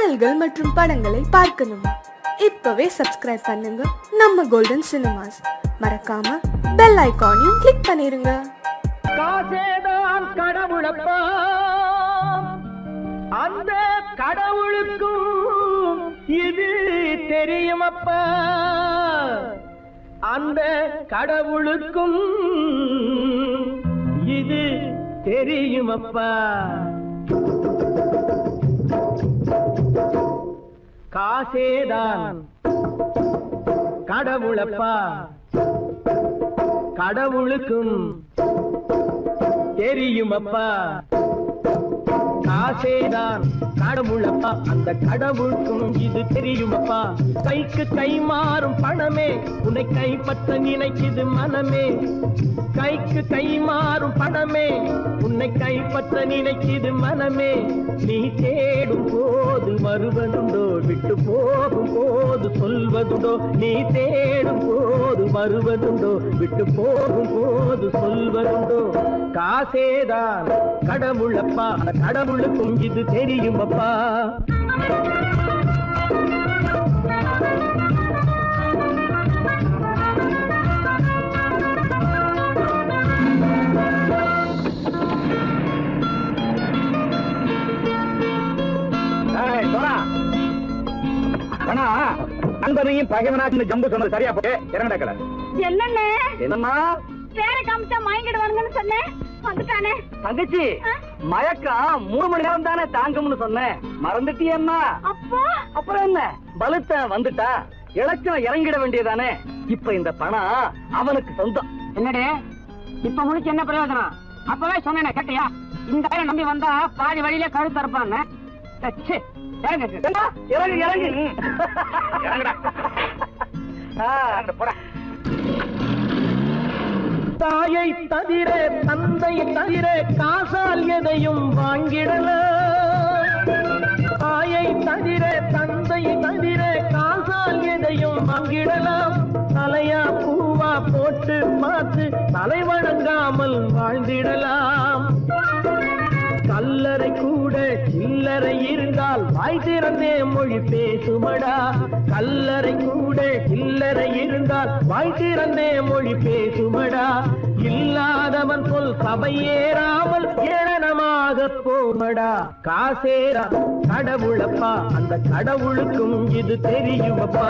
பாடல்கள் மற்றும் படங்களை பார்க்கணுமா? இப்பவே சப்ஸ்கிரைப் பண்ணுங்க நம்ம கோல்டன் சினிமாஸ். மறக்காம பெல் ஐகானையும் கிளிக் பண்ணிருங்க. காசேதான் கடவுளப்பா, அந்த கடவுளுக்கும் இது தெரியுமப்பா, அந்த கடவுளுக்கும் இது தெரியுமப்பா. காசேதான் கடவுளப்பா, கடவுளுக்கும் தெரியுமப்பா. காசேதான் கடவுளப்பா, அந்த கடவுளுக்கும் இது தெரியுமப்பா. கைக்கு கை மாறும் பணமே உன்னை கைப்பற்ற நினைக்குது மனமே. கைக்கு கை மாறும் பணமே உன்னை கைப்பற்ற நினைக்குது மனமே. நீ தேடும் போது வருவதுண்டோ, விட்டு போகும் போது சொல்வதுண்டோ. நீ தேடும் போது வருவதுண்டோ, விட்டு போகும் போது சொல்வதுண்டோ. காசேதான் கடவுளப்பா, கடவுளுக்கும் இது தெரியுமப்பா. நண்பனையும் பகைவனாக்கு ஜம்பு சொன்னது சரியா போட்டு இறங்கடக்கல. என்னண்ணே என்னம்மா பேரை காமிச்சா மயங்கிடுவானுங்கன்னு சொன்னேன், வந்துட்டானே. தங்கச்சி, மயக்கம் 3 மணி நேரம் தானே தாங்கும்னு சொன்னேன், மறந்துட்டியம்மா? அப்போ அப்புறம் என்ன, பலுத்த வந்துட்டா இலக்கம் இறங்கிட வேண்டியதானே. இப்ப இந்த பணம் அவனுக்கு சொந்தம். என்னடே இப்ப முடிச்சு என்ன பிரயோஜனம்? அப்பவே சொன்னேன் கேட்டியா? இந்த ஆயிரம் நம்பி வந்தா பாதி வழியிலே கழுத்து இருப்பான்னு. இறங்கு இறங்கு தாயை தவிர தந்தையை தவிர காசால் எதையும் வாங்கிடலாம். தாயை தவிர தந்தையை தவிர காசால் எதையும் வாங்கிடலாம். தலையா பூவா போட்டு பார்த்து தலை வணங்காமல் வாழ்ந்திடலாம். கல்லறை கூட சில்லறை இருந்தால் வாய் திறந்தே மொழி பேசுமடா. கல்லறை கூட சில்லறை இருந்தால் வாய் திறந்தே மொழி பேசுமடா. இல்லாதவன் சொல் சபையேறாமல் ஏளனமாக போமடா. காசேரா கடவுளப்பா, அந்த கடவுளுக்கும் இது தெரியுமப்பா.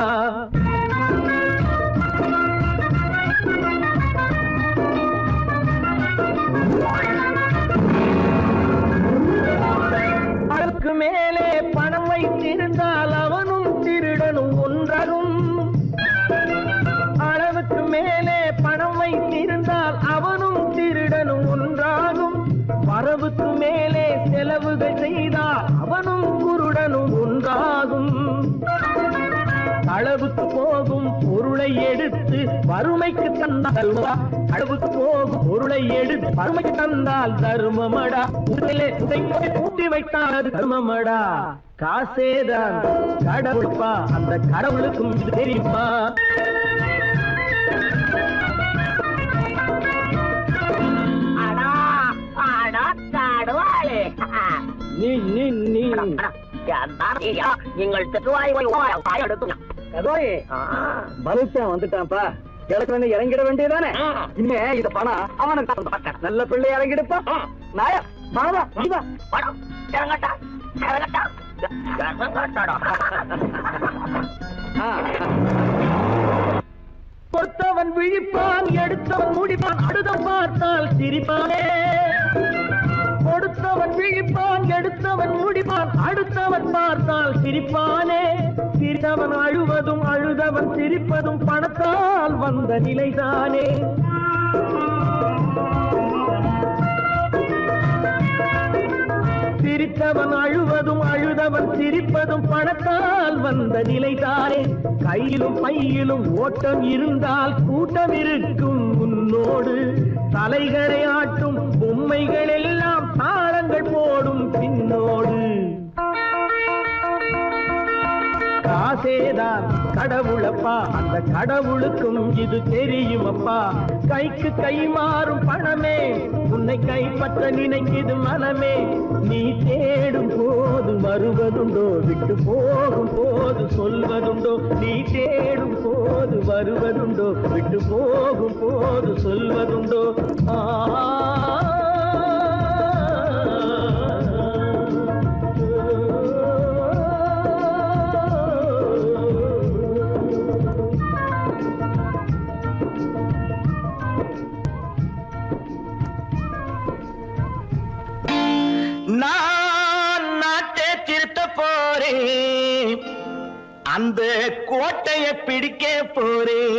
அதற்கு மேலே பணம் வைத்திருந்தால் அவனும் திருடனும் ஒன்றாகும். அளவுக்கு மேலே பணம் வைத்திருந்தால் அவனும் திருடனும் ஒன்றாகும். வரவுக்கு மேலே செலவுகள் செய்தால் அவனும் குருடனும் ஒன்றாகும். அளவுக்கு போகும் பொருளை எடுத்து வறுமைக்கு தந்தால், அளவுக்கு போகும் பொருளை எடுத்து வறுமைக்கு தந்தால் தர்மமடா. ஊட்டி வைத்தால் அது தர்மமடா. காசேதான் கடவுள்பா, அந்த கடவுளுக்கும் இது தெரியுமா? நீங்கள் வந்துட்டான்ப்பா, கிழக்கு இறங்கிட வேண்டியதானே. இனிமே இந்த பணம் அவனுக்கு நல்ல பிள்ளை இறங்கிடுப்பா. நாயா பணம் இறங்கட்டா இறங்கட்டா. கொடுத்தவன் விழிப்பான், எடுத்தவன் முடிப்பான், அடுத்தவன் பார்த்தால் சிரிப்பானே. கொடுத்தவன் விழிப்பான், எடுத்தவன் முடிப்பான், அடுத்தவன் பார்த்தால் சிரிப்பானே. சிரித்தவன் அழுவதும் அழுதவன் சிரிப்பதும் பணத்தால் வந்த நிலைதானே. சிரித்தவன் அழுவதும் அழுதவன் சிரிப்பதும் பணத்தால் வந்த நிலைதானே. கையிலும் பையிலும் ஓட்டம் இருந்தால் கூட்டம் இருக்கும் உன்னோடு. தலைகளை ஆட்டும் பொம்மைகள் எல்லாம் தாளங்கள் போடும் பின்னோடு. காசேதான் கடவுளப்பா, அந்த கடவுளுக்கும் இது தெரியுமப்பா. கைக்கு கை மாறும் பணமே உன்னை கைப்பற்ற நினைக்குது மனமே. நீ தேடும் போது வருவதுண்டோ, விட்டு போகும் போது சொல்வதுண்டோ. நீ தேடும் போது வருவதுண்டோ, விட்டு போகும் போது சொல்வதுண்டோ. நான் நாட்டை திருத்த போறேன், அந்த கோட்டையை பிடிக்க போறேன்.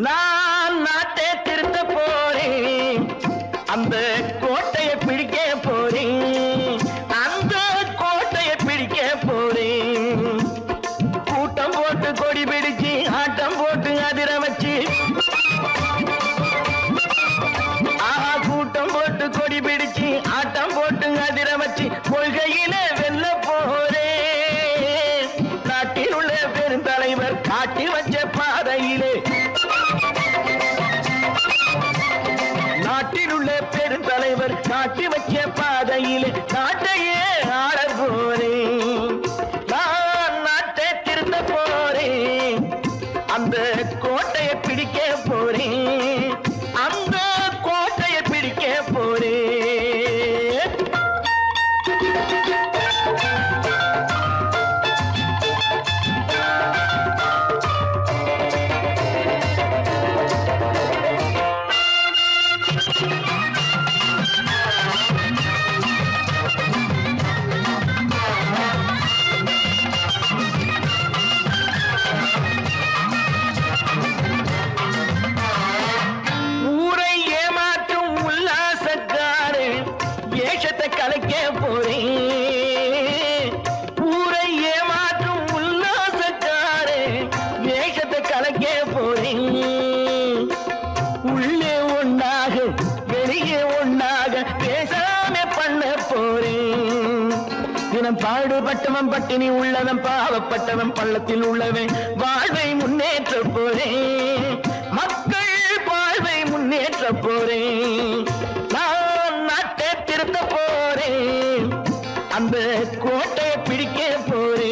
நான் நாட்டை திருத்த போறேன், அந்த கோட்டையை பிடிக்க போறேன். அந்த கோட்டையை பிடிக்க போறேன். கூட்டம் போட்டு கொடி பிடிச்சு ஆட்டம் போட்டு அதிர வச்சு, கூட்டம் போட்டு கொடி பிடிச்சு ஆட்டம் போட்டு அதிர வச்சு கொள்கையில வெல்ல போறேன். நாட்டில் உள்ள பெருந்தலைவர் காட்டி வச்ச பாதையிலே, நாட்டில் உள்ள பெருந்தலைவர் காட்டி வச்ச பாதையிலே நாட்டையே ஆள போறேன். நான் நாட்டை திருத்த போறேன், அந்த கோட்டையை பிடிக்க போறேன். அந்த கோட்டையை பிடிக்க போறேன். ஊரை ஏமாற்றும் உல்லாசக்காரே ஏஷத்தை கலைக்க போறேன். ஊரை ஏமாற்றும் உல்லாசக்காரே ஏஷத்தை கலைக்க போறேன். உள்ளே ஒன்னாக வெளியே ஒன்னாக பேசாம பண்ண போறேன். தினம் பாடுபட்டவன் பட்டினி உள்ளவன், பாவப்பட்டவன் பள்ளத்தில் உள்ளவன் வாழ்வை முன்னேற்ற போறேன். மக்கள் வாழ்வை முன்னேற்ற போறேன். நான் நாட்டை திருத்த போறேன், அந்த கோட்டையை பிடிக்க போறேன்.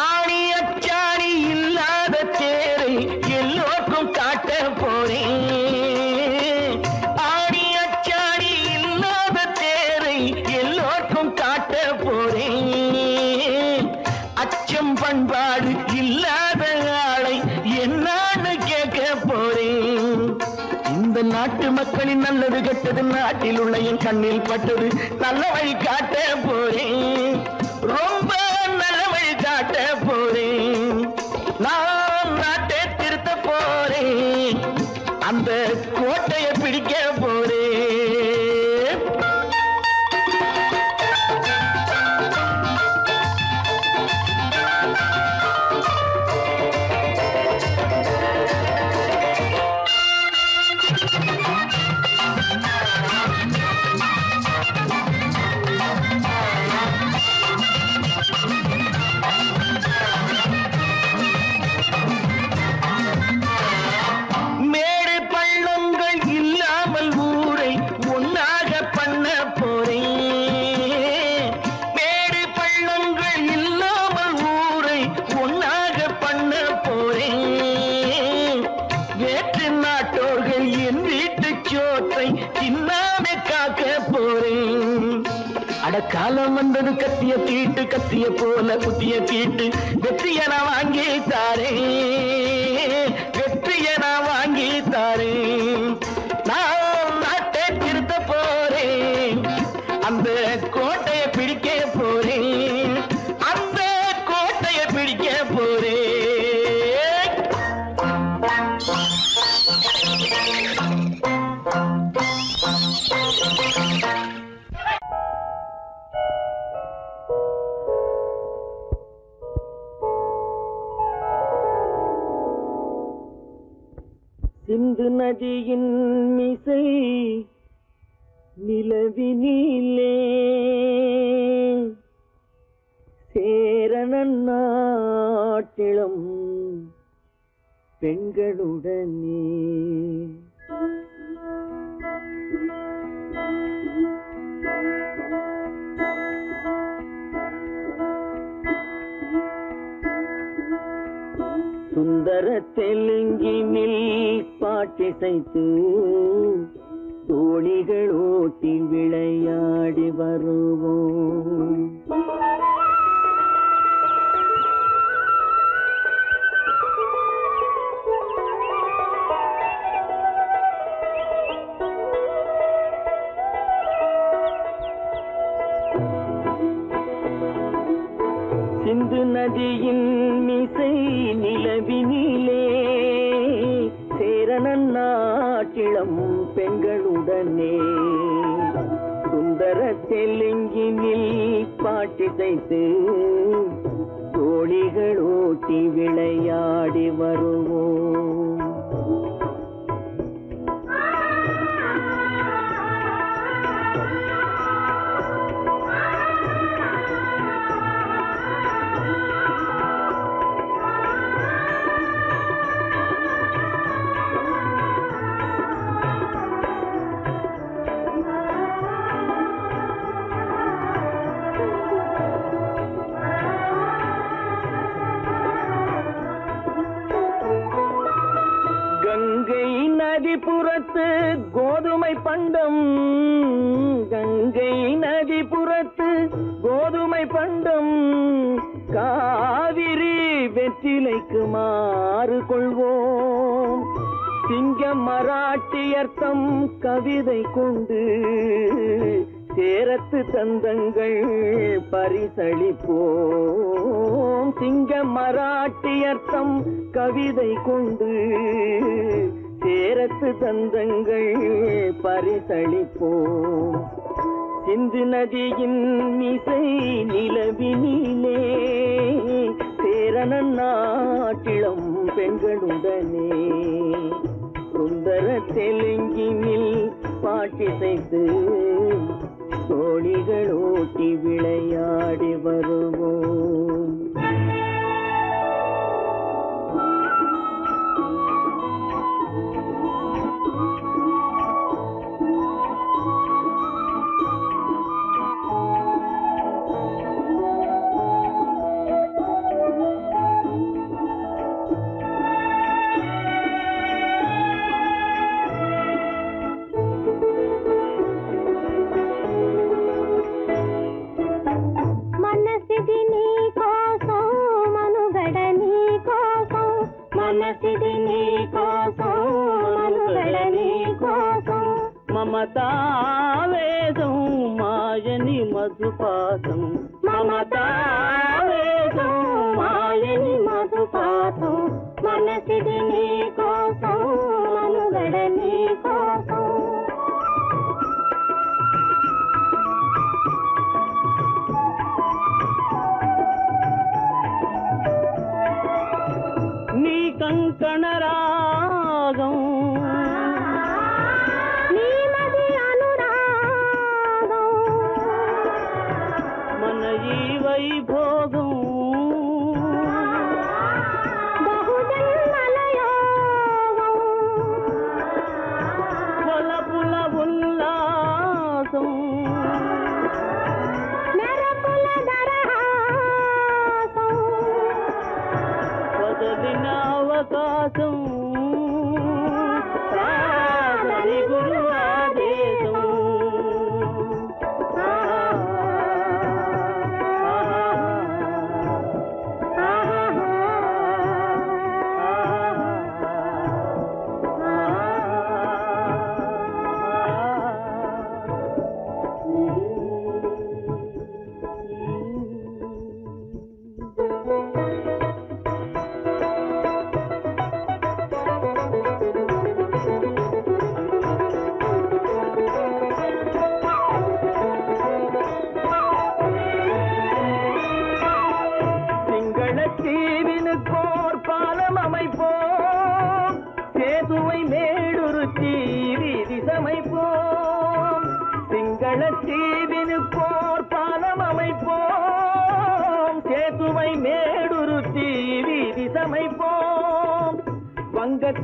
ஆணி அச்சாணி இல்லாத தேரை எல்லோருக்கும் காட்ட போறேன். ஆணி அச்சாணி இல்லாத தேரை எல்லோருக்கும் காட்ட போறேன். அச்சம் பண்பாடு இல்லாத ஆளை என்னான்னு கேட்க போறேன். இந்த நாட்டு மக்களின் நல்லது கெட்டது நாட்டில் உள்ள என் கண்ணில் பட்டது. நல்ல வழி காட்ட போறேன், ரொம்ப நல்ல வழி காட்ட போறேன். நான் நாட்டை திருத்த போறேன், அந்த கோட்டையை பிடிக்க போறேன். மேடு பள்ளங்கள் இல்லாமல் ஊரை ஒன்னாக பண்ண போறேன். மேடு பள்ளங்கள் இல்லாமல் ஊரை ஒன்னாக பண்ண போறேன். வேற்று நாட்டோர்கள் என் வீட்டு சோற்றை தின்னாம காக்க போறேன். அடக்காலம் வந்தது கத்திய தீட்டு, கத்திய போல குத்திய தீட்டு. வெற்றிய நான் வாங்கி தாரேன், வெற்றிய நான் வாங்கி தாரேன். நான் நாட்டை திருத்த போறேன், அந்த கோட்டையை பிடிக்க போறேன். அந்த கோட்டையை பிடிக்க போறேன். சிந்து நதியின் மிசை நிலவினிலே சேரணன் நாட்டிளம் பெண்களுடனே சுந்தர தெலுங்கினில் பாட்டிசைத்து தோணிகள் ஓட்டி விளையாடி வருவோம். சிந்து நதியின் மிசை நிலவினிலே சேரணன் நாட்டிளம் பெண்களுடனே சுந்தர தெலுங்கினில் பாட்டிசைத்து தோணிகள் ஓட்டி விளையாடி வருவோம். கங்கை நதிபுறத்து கோதுமை பண்டம், கங்கை நதிபுறத்து கோதுமை பண்டம், காவிரி வெற்றிலைக்கு மாறு கொள்வோம். சிங்கம் மராட்டியர்த்தம் கவிதை கொண்டு சேரத்து தந்தங்கள் பரிசளிப்போம். சிங்கம் மராட்டியர்த்தம் கவிதை கொண்டு சேரத்து தந்தங்கள் பரிசளிப்போம். சிந்து நதியின் மிசை நிலவினிலே சேரணன் நாட்டிளம் பெண்களுடனே சுந்தர தெலுங்கினில் பாட்டிசைத்து தோணிகள் ஓட்டி விளையாடி வருவோம். మమతావేదం మాయని మధుపాతం, మమతావేదం మాయని మధుపాతం, మనసిది నీ కోసం మనుగడ నీ కోసం. నీ కంకణ రాగం వైభోగం బహుజన్మలయోగం కొలపుల ఉల్లాసం మెరపుల దరహాసం వదలిన అవకాశం సాగరి గురు ఆదేశం.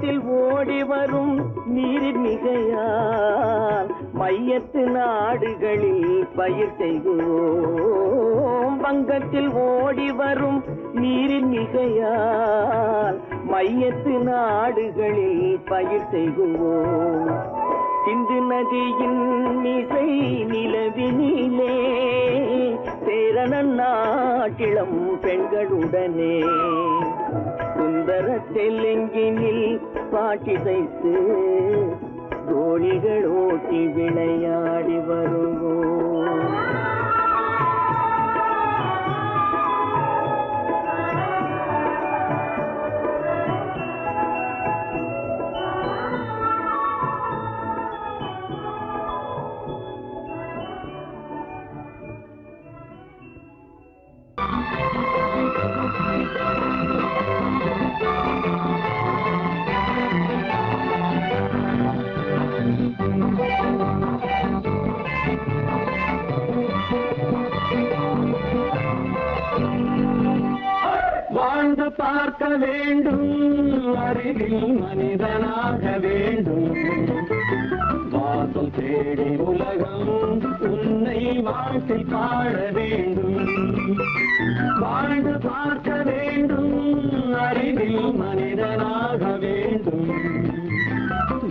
வங்கத்தில் ஓடி வரும் நீரின் மிகையால் மையத்து நாடுகளில் பயிர் செய்கிறோம். வங்கத்தில் ஓடி வரும் நீரின் மிகையால் மையத்து நாடுகளில் பயிர் செய்கிறோம். சிந்து நதியின் மிசை நிலவினிலே சேரணன் நாட்டிளம் பெண்களுடனே சுந்தர தெலுங்கினில் பாட்டிசைத்து தோணிகள் ஓட்டி விளையாடி வருவோம். வாழ்ந்து பார்க்க வேண்டும், அறிவில் மனிதனாக வேண்டும். வாசல் தேடி உலகம் உன்னை வாழ்த்தி பாட வேண்டும். வாழ்ந்து பார்க்க வேண்டும், அறிவில் மனிதனாக வேண்டும்.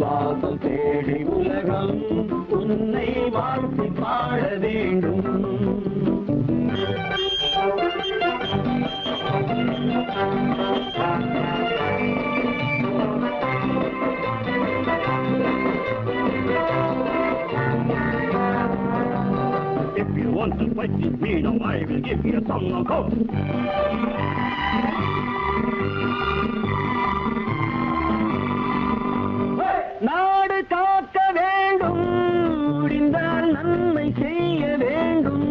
வாசல் தேடி உலகம் உன்னை வாழ்த்தி பாட வேண்டும். If you want to fight with me, now I will give you a song of hope. நாடு காக்க வேண்டும், முடிந்தால் நன்மை செய்ய வேண்டும்.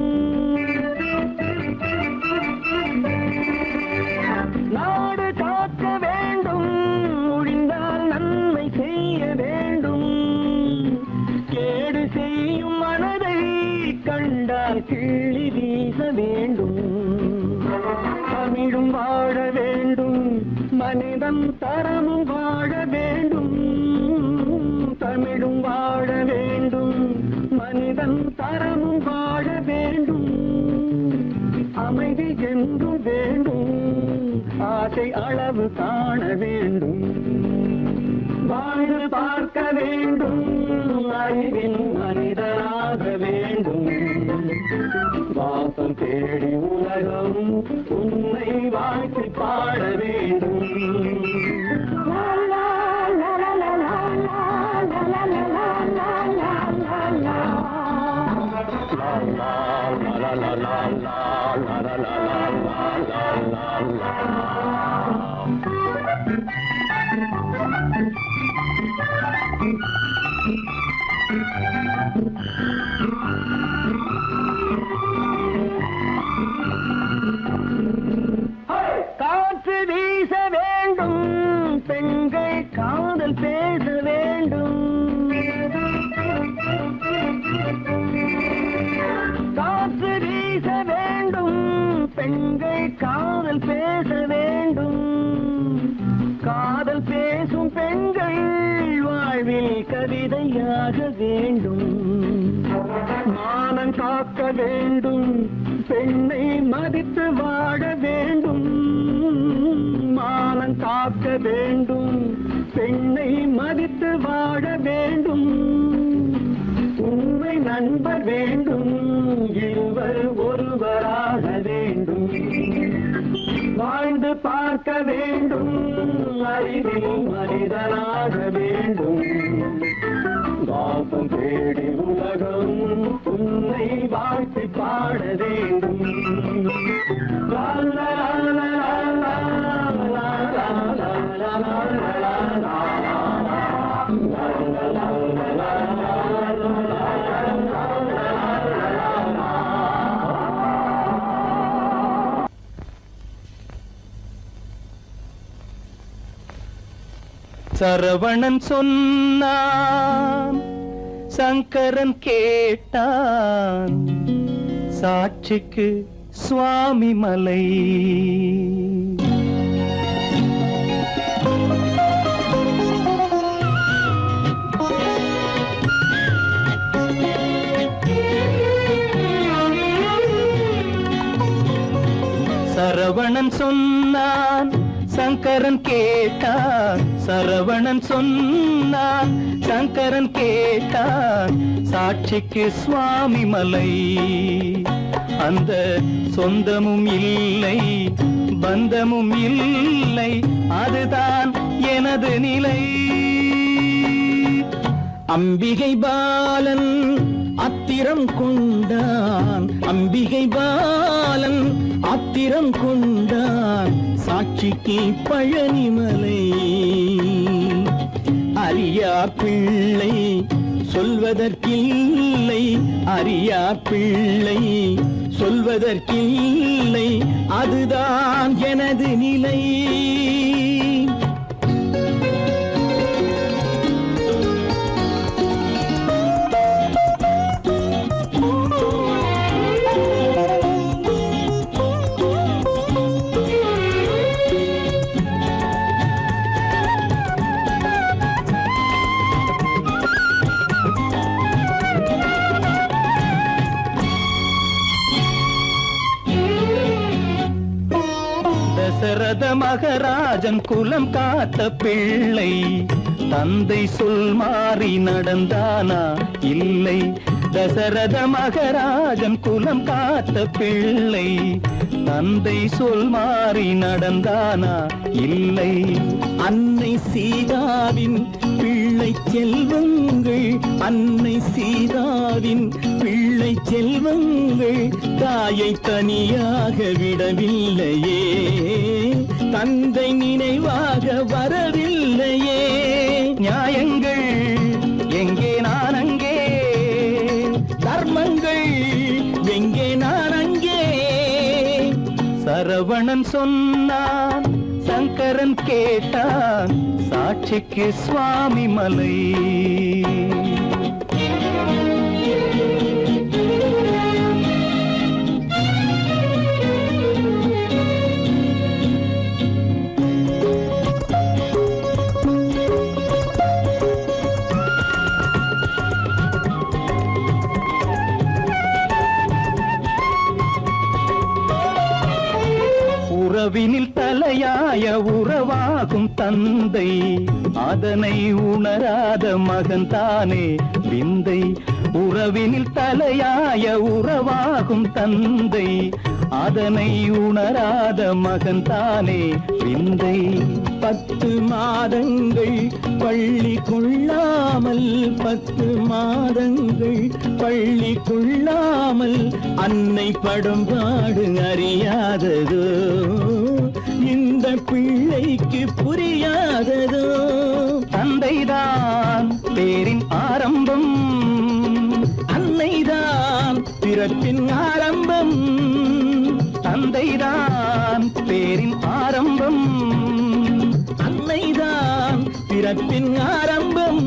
நாடு காக்க வேண்டும், முடிந்தால் நன்மை செய்ய வேண்டும். கேடு செய்யும் மனதை கண்டால் கிள்ளி வீச வேண்டும். தமிழும் வாழ வேண்டும், மனிதன் தரமும் வாழ வேண்டும். தமிழும் வாழ வேண்டும், மனிதன் தரமும் வாழ வேண்டும். அமைதி என்றும் வேண்டும், ஆசை அளவு காண வேண்டும். வாழ்ந்து பார்க்க வேண்டும், அறிவின் மனிதனாக வேண்டும். வாசம் தேடி உலகம் உன்னை வாழ்த்தி பாட வேண்டும். காற்று வீச வேண்டும், பெண்கள் காதல் பேச வேண்டும். காற்று வீச வேண்டும், பெண்கள் காதல் பேச வேண்டும். காதல் பேசும் பெண்கள் வாழ்வில் கவிதையாக வேண்டும். மானம் காக்க வேண்டும், பெண்ணை மதித்து வாழ வேண்டும். மானம் காக்க வேண்டும், பெண்ணை மதித்து வாழ வேண்டும். உண்மை நண்பர் வேண்டும், இருவர் ஒருவராக வேண்டும். வாழ்ந்து பார்க்க வேண்டும், அறிவில் மனிதனாக வேண்டும். வாசம் தேடி உலகம் உன்னை வாழ்த்தி பாட வேண்டும். லா லா லா லா லா லா லா லா லா லா. சரவணன் சொன்னான், சங்கரன் கேட்டான், சாட்சிக்கு சுவாமி மலை. சரவணன் சொன்னான் சங்கரன் கேட்டான், சரவணன் சொன்னான் சங்கரன் கேட்டான், சாட்சிக்கு சுவாமி மலை. அந்த சொந்தமும் இல்லை பந்தமும் இல்லை, அதுதான் எனது நிலை. அம்பிகை பாலன் அத்திரம் கொண்டான், அம்பிகை பாலன் ஆத்திரம் கொண்டான், சாட்சிக்கு பழனிமலை. அறியா பிள்ளை சொல்வதற்கில்லை, அறியா பிள்ளை சொல்வதற்கில்லை, அதுதான் எனது நிலை. தசரத மகராஜன் குலம் காத்த பிள்ளை, தந்தை சொல் மாறி நடந்தானா இல்லை. தசரத மகராஜன் குலம் காத்த பிள்ளை, தந்தை சொல் மாறி நடந்தானா இல்லை. அன்னை சீதாவின் பிள்ளை செல்வங்கள், அன்னை சீதாவின் பிள்ளை செல்வங்கள் தாயை தனியாக விடவில்லையே, தந்தை நினைவாக வரவில்லையே. நியாயங்கள் எங்கே நான் அங்கே, தர்மங்கள் எங்கே நான் அங்கே. சரவணன் சொன்னான் சங்கரன் கேட்டான், சாட்சிக்கு சுவாமி மலை. உறவினில் தலையாய உறவாகும் தந்தை, அதனை உணராத மகன் தானே விந்தை. உறவினில் தலையாய உறவாகும் தந்தை, அதனை உணராத மகன் தானே விந்தை. 10 மாதங்கள் பள்ளி கொள்ளாமல், 10 மாதங்கள் பள்ளி கொள்ளாமல் அன்னை படும் பாடு அறியாததோ, இந்த பிள்ளைக்கு புரியாததோ. தந்தைதான் பேரின் ஆரம்பம், அன்னைதான் பிறப்பின் ஆரம்பம். தந்தைதான் பேரின் ஆரம்பம், அன்னைதான் பிறப்பின் ஆரம்பம்.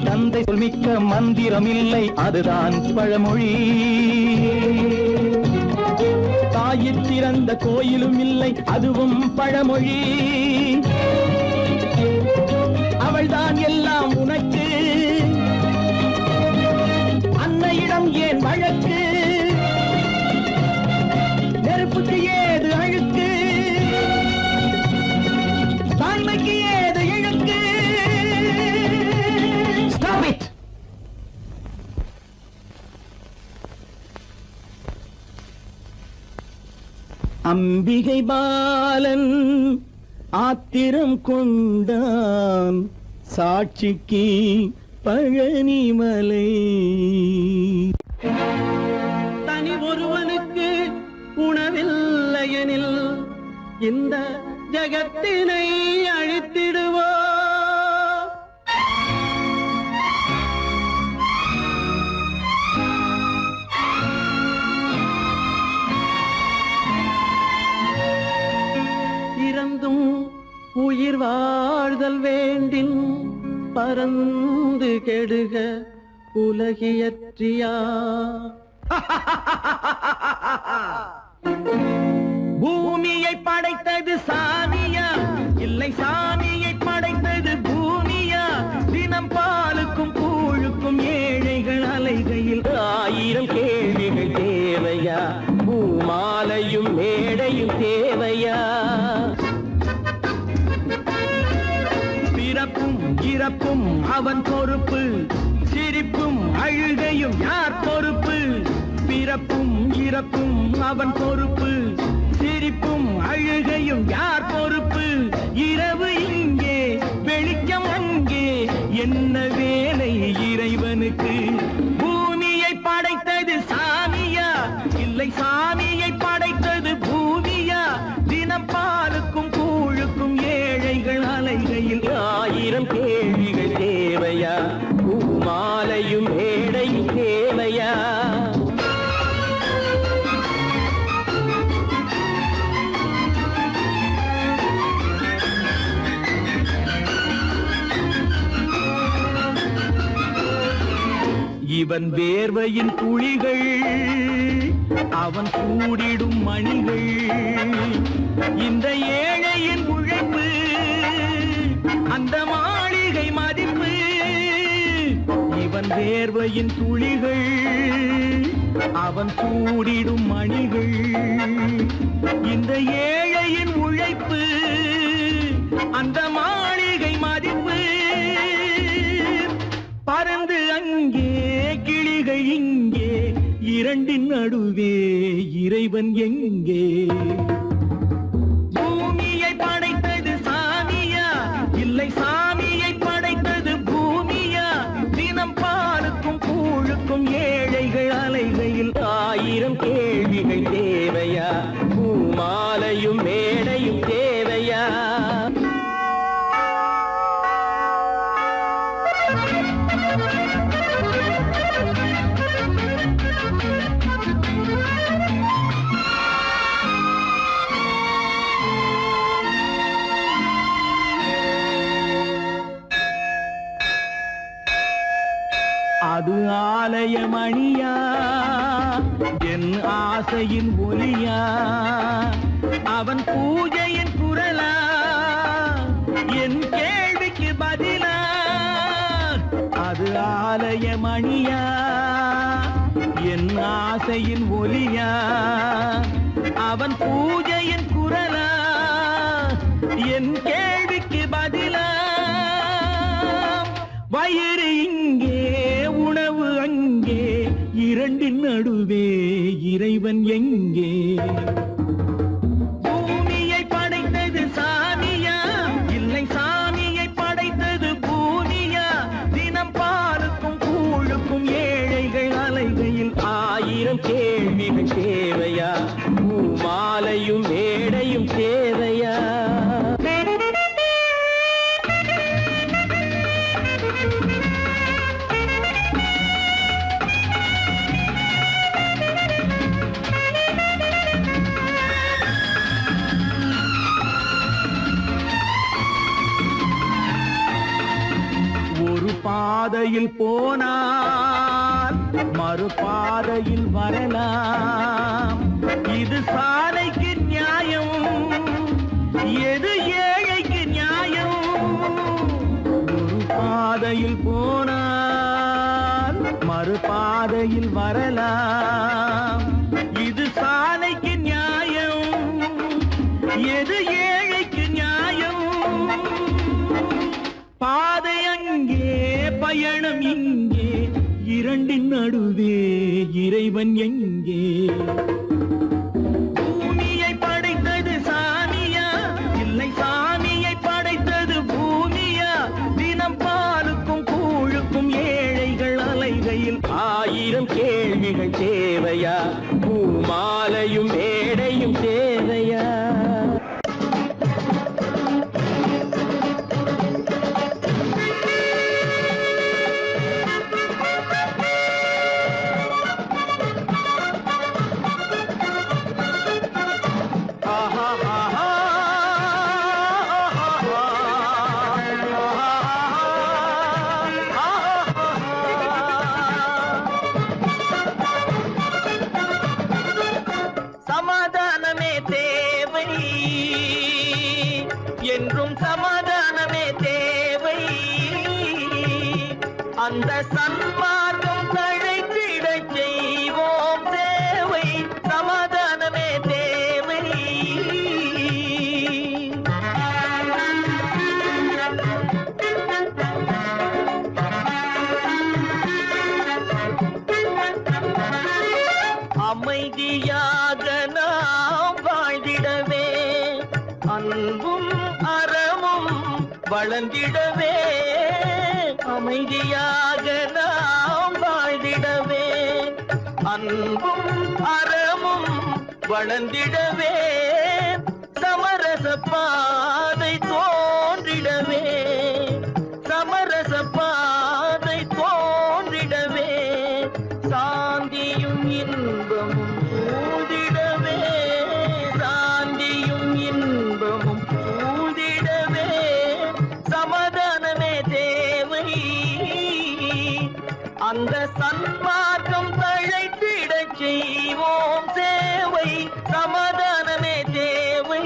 தந்தை சொல்மிக்க மந்திரம் இல்லை, அதுதான் பழமொழி. தாயிற் திறந்த கோயிலும் இல்லை, அதுவும் பழமொழி. அவள்தான் எல்லாம் உனக்கு, அன்னையிடம் ஏன் வழக்கு? நெருப்புக்கு ஏது அழுக்கு, தாய்மைக்கு ஏது இழுக்கு? Stop it! அம்பிகை பாலன் ஆத்திரம் கொண்டான், சாட்சிக்கு பழனிமலை. தனி ஒருவனுக்கு உணவில்லையெனில் இந்த ஜகத்தினை அழித்திடுவோ. இறந்தும் உயிர் வாழ்தல் வேண்டின், பறந்து கெடுக உலகியற்றியா. பூமியை படைத்தது சாமியா, இல்லை சாமியை படைத்தது பூமியா? தினம் பாலுக்கும் கூழுக்கும் ஏழைகள் அலைகையில் 1000 கேள்விகள் தேவையா? பூமாலையும் மேடையும் தேவையா? பிறப்பும் இறப்பும் அவன் பொறுப்பு, சிரிப்பும் அழுகையும் யார் பொறுப்பு? பிறப்பும் இறப்பும் அவன் பொறுப்பு, சிரிப்பும் அழுகையும் யார் பொறுப்பு? இரவு இங்கே வெளிச்சம் அங்கே, என்ன வேலை இறைவனுக்கு? பூமியை படைத்தது சாமியா, இல்லை சாமியை படைத்தது பூமியா? தினம் பாலுக்கும் கூழுக்கும் ஏழைகள் அலைகையில் ஆயிரம் கேள்விகள் தேவையா? பூமாலையும் மேடையும் தேவையா? இவன் வேர்வையின் துளிகள், அவன் கூடிடும் மணிகள், இந்த ஏழையின் உழைப்பு, அந்த மாளிகை மதிப்பு. இவன் வேர்வையின் துளிகள், அவன் கூடிடும் மணிகள், இந்த ஏழையின் உழைப்பு, அந்த மாளிகை மதிப்பு. பறந்து அங்கே கிளிகள் இங்கே, இரண்டின் நடுவே இறைவன் எங்கே? பூமியை படைத்தது சாமியா, இல்லை சாமியை படைத்தது பூமியா? தினம் பாலுக்கும் கூழுக்கும் ஏழைகள் அலைகையில் ஆயிரம் கேள்விகள் தேவையா? பூமாலையும் மேடையும் தேவையா? அது ஆலயமணியா, என் ஆசையின் ஒலியா? அவன் பூஜையின் குரலா, என் கேள்விக்கு பதிலா? அது ஆலயமணியா, என் ஆசையின் ஒலியா? அவன் பூஜையின் குரலா, என் கேள்விக்கு பதிலா? வயிறு இங்கே உணவு அங்கே, இரண்டின் நடுவே இறைவன் எங்கே? பூமியை படைத்தது சாமியா, இல்லை சாமியை படைத்தது பூமியா? தினம் பாலுக்கும் கூழுக்கும் ஏழைகள் அலைகையில் ஆயிரம் கேள்விகள் தேவையா? பூமாலையும் மேடையும் தேவையா? பாதையில் போனால் மறுபாதையில் வரலாம், இது சாலைக்கு நியாயம், எது ஏழைக்கு நியாயம்? ஒரு பாதையில் போனால் மறுபாதையில் வரலாம், இது சாலைக்கு நியாயம், எது ஏழைக்கு நியாயம்? பாதை அங்கே பயணம் இங்கே, இரண்டின் நடுவே இறைவன் எங்கே? பூமியை படைத்தது சாமியா, இல்லை சாமியை படைத்தது பூமியா? தினம் பாலுக்கும் கூழுக்கும் ஏழைகள் அலைகையில் ஆயிரம் கேள்விகள் தேவையா? பூமாலையும் மேடையும் தேவையா? சமாதானமே தேவை, என்றும் சமாதானமே தேவை. அந்த சன்மார்க்கம் தழைத்திடச் செய்வோம் சேவை. சமாதானம் அமைதியாக நாம் வாழ்ந்திடவே அன்பும் அறமும் வளர்ந்திடவே அமைதியாக நாம் வாழ்ந்திடவே அன்பும் அறமும் வளர்ந்திடவே சமரச பாதை தோன்றிடவே சமரச பாதை தோன்றிடவே சாந்தியும் இன்பமும் சூழ்ந்திடவே சாந்தியும் இன்பமும் சூழ்ந்திடவே சமாதானமே தேவை அந்த சன்மார்க்கம் தழைத்திடச் செய்வோம் சேவை சமாதானமே தேவை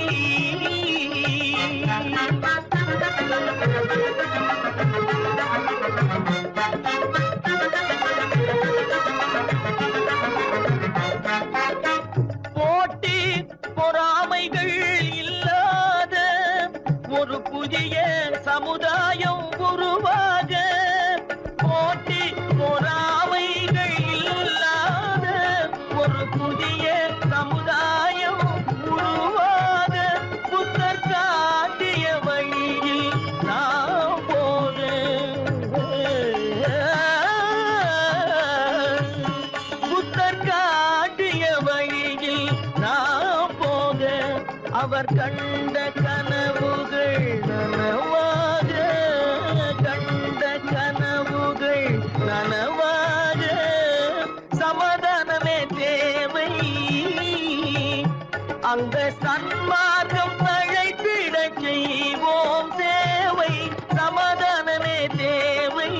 போட்டி பொறாமைகள் இல்லாத ஒரு புதிய சமுதாயம் உருவாக போட்டி பொறாமைகள் இல்லாத ஒரு புதிய சமுதாயம் உருவாக புத்தர் காட்டிய வழியில் நாம் போக புத்தர் காட்டிய வழியில் நாம் போக அவர் கண்ட கனவுகள் நனவாக கண்ட கனவுகள் நனவாக சமாதானமே தேவை அந்த சன்மார்க்கம் தழைத்திடச் செய்வோம் சேவை சமாதானமே தேவை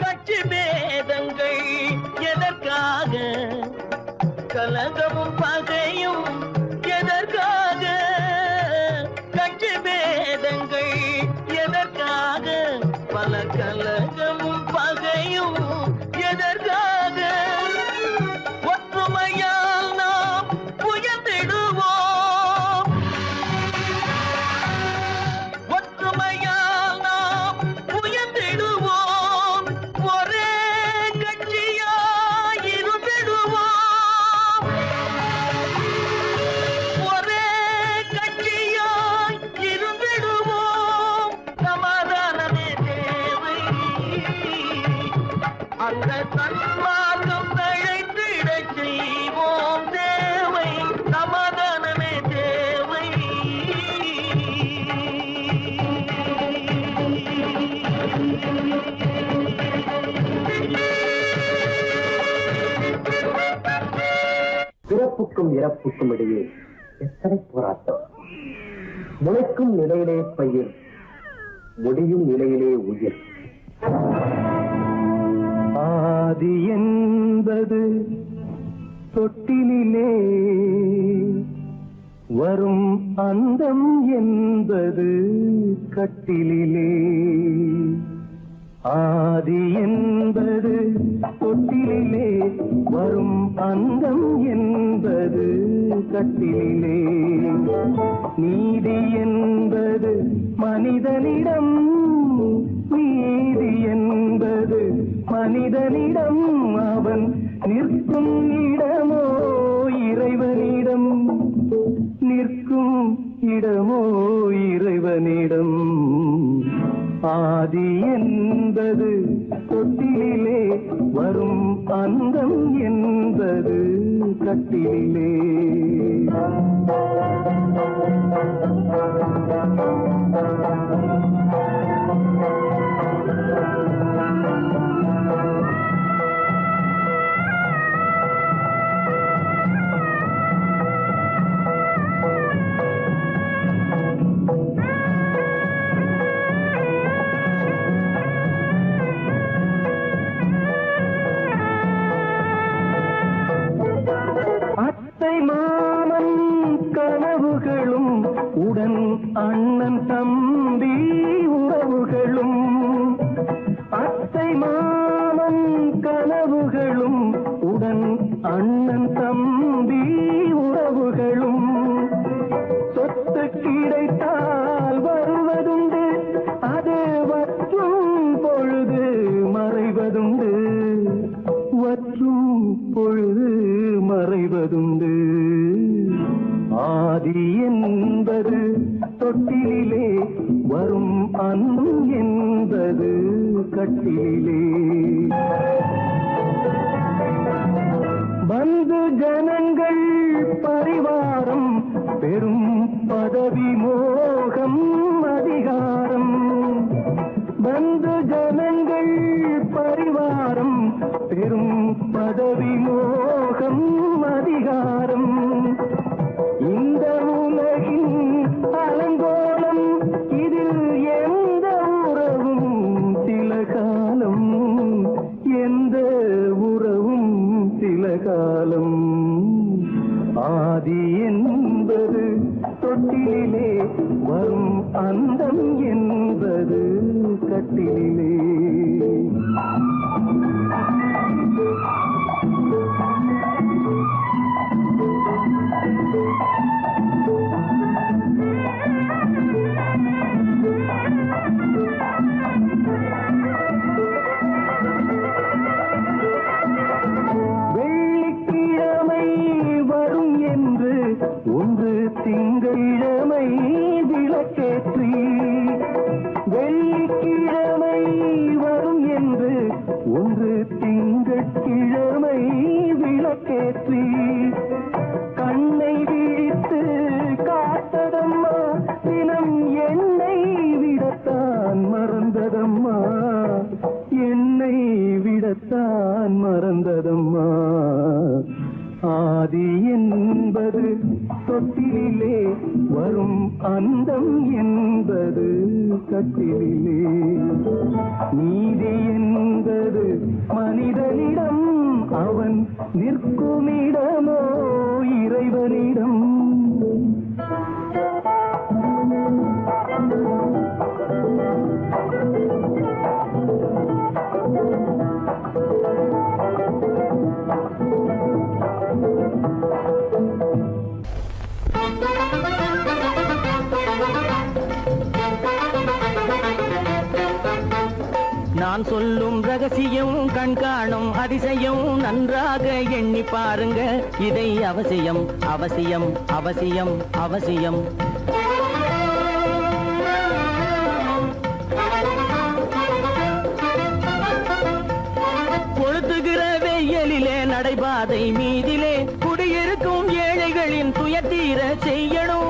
கட்சி பேதங்கள் எதற்காக கலகமும் பகையும் எதற்காக கட்சி பேதங்கள் எதற்காக பல கலகமும் பகையும் எதற்காக ஒற்றுமையால் நாம் உயர்ந்திடுவோம் ஒற்றுமையால் நாம் உயர்ந்திடுவோம் ஒரே கட்சியாய் இருந்திடுவோம் ஒரே கட்சியாய் இருந்திடுவோம் சமாதானமே தேவை அந்த சன்மார்க்கம் தழைத்திடச் செய்வோம் தேவை சமாதானமே தேவை பிறப்புக்கும் இறப்புக்கும் இடையே எத்தனை போராட்டம் முளைக்கும் நிலையிலே பயிர் முடியும் நிலையிலே உயிர் ஆதி என்பது தொட்டிலே வரும் அந்தம் என்பது கட்டிலே ஆதி என்பது தொட்டிலே வரும் அந்தம் என்பது கட்டிலே நீதி என்பது மனிதனிடம் நீதி என்பது மனிதனிடம் அவன் நிற்கும் இடமோ இறைவனிடம் நிற்கும் இடமோ இறைவனிடம் ஆதி என்பது தொட்டிலே வரும் அந்தம் என்பது கட்டிலே அத்தை மாமன் கனவுகளும் உடன் அண்ணன் தம்பி உறவுகளும் அத்தை மாமன் கனவுகளும் உடன் அண்ணன் தம்பி உறவுகளும் சொத்து தொட்டிலே வரும் அன்பம் என்பது கட்டிலே பந்து ஜனங்கள் பரிவாரம் பெரும் பதவி மோகம் அதிகாரம் பந்து ஜனங்கள் பரிவாரம் பெரும் பதவி மோகம் அதிகாரம் இந்த உலகின் அலங்கோலம் இதில் எந்த உறவும் சில காலம் எந்த உறவும் சில காலம் ஆதி என்பது தொட்டிலே வரும் அந்தம் என்பது கட்டிலே வெள்ளிக்கிழமை வரும் என்று ஒன்று திங்களிழமை விளக்கேற்றி வெள்ளிக்கிழமை வரும் என்று ஒன்று திங்கட்கிழமை விளக்கேற்றி கண்ணை விழித்து காத்ததம்மா தினம் என்னை விடத்தான் மறந்ததம்மா என்னை விடத்தான் மறந்ததம்மா ஆதி என்பது தொட்டிலே வரும் அந்தம் என்பது கட்டிலே நீதி என்பது மனிதனிடம் அவன் நிற்குமிடமோ இறைவனிடம் நான் சொல்லும் ரகசியம் கண்காணும் அதிசயம் நன்றாக எண்ணி பாருங்க இதை அவசியம் அவசியம் அவசியம் அவசியம் கொளுத்துகிற வெயிலிலே நடைபாதை மீதிலே குடியிருக்கும் ஏழைகளின் துயத்தீர செய்யணும்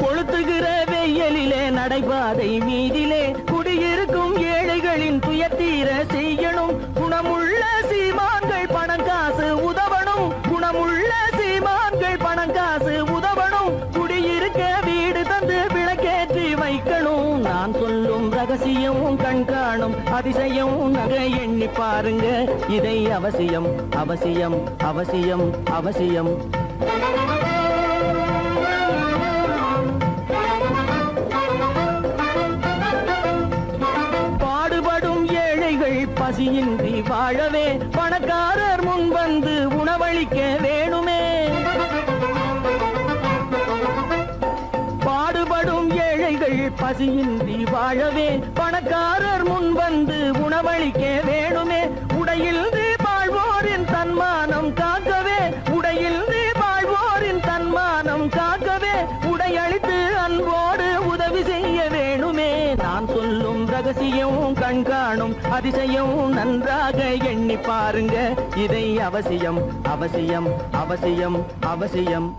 கொளுத்துகிற வெயிலிலே நடைபாதை மீதிலே குடியிருக்கும் ஏழைகளின் துயத்தீர செய்யணும் குணமுள்ள சீமான்கள் பணம் காசு உதவணும் குணமுள்ள சீமான்கள் பணம் காசு உதவணும் குடியிருக்க வீடு தந்து விளக்கேற்றி வைக்கணும் நான் சொல்லும் ரகசியம் கண்காணும் அதிசயம் நகை எண்ணி பாருங்க இதை அவசியம் அவசியம் அவசியம் அவசியம் பசியின்றி வாழவே பணக்காரர் முன் வந்து உணவளிக்க வேணுமே பாடுபடும் ஏழைகள் பசியின்றி வாழவே பணக்காரர் முன் வந்து உணவளிக்க வேணுமே உடையில் வாழ்வோரின் தன்மானம் காக்கவே உடையில் வாழ்வோரின் தன்மானம் காக்கவே உடையளித்து அன்போடு உதவி செய்ய வேணுமே நான் சொல்லும் ரகசியம் கண்காணும் அதிசயம் நன்றாக எண்ணி பாருங்க இதை அவசியம் அவசியம் அவசியம் அவசியம்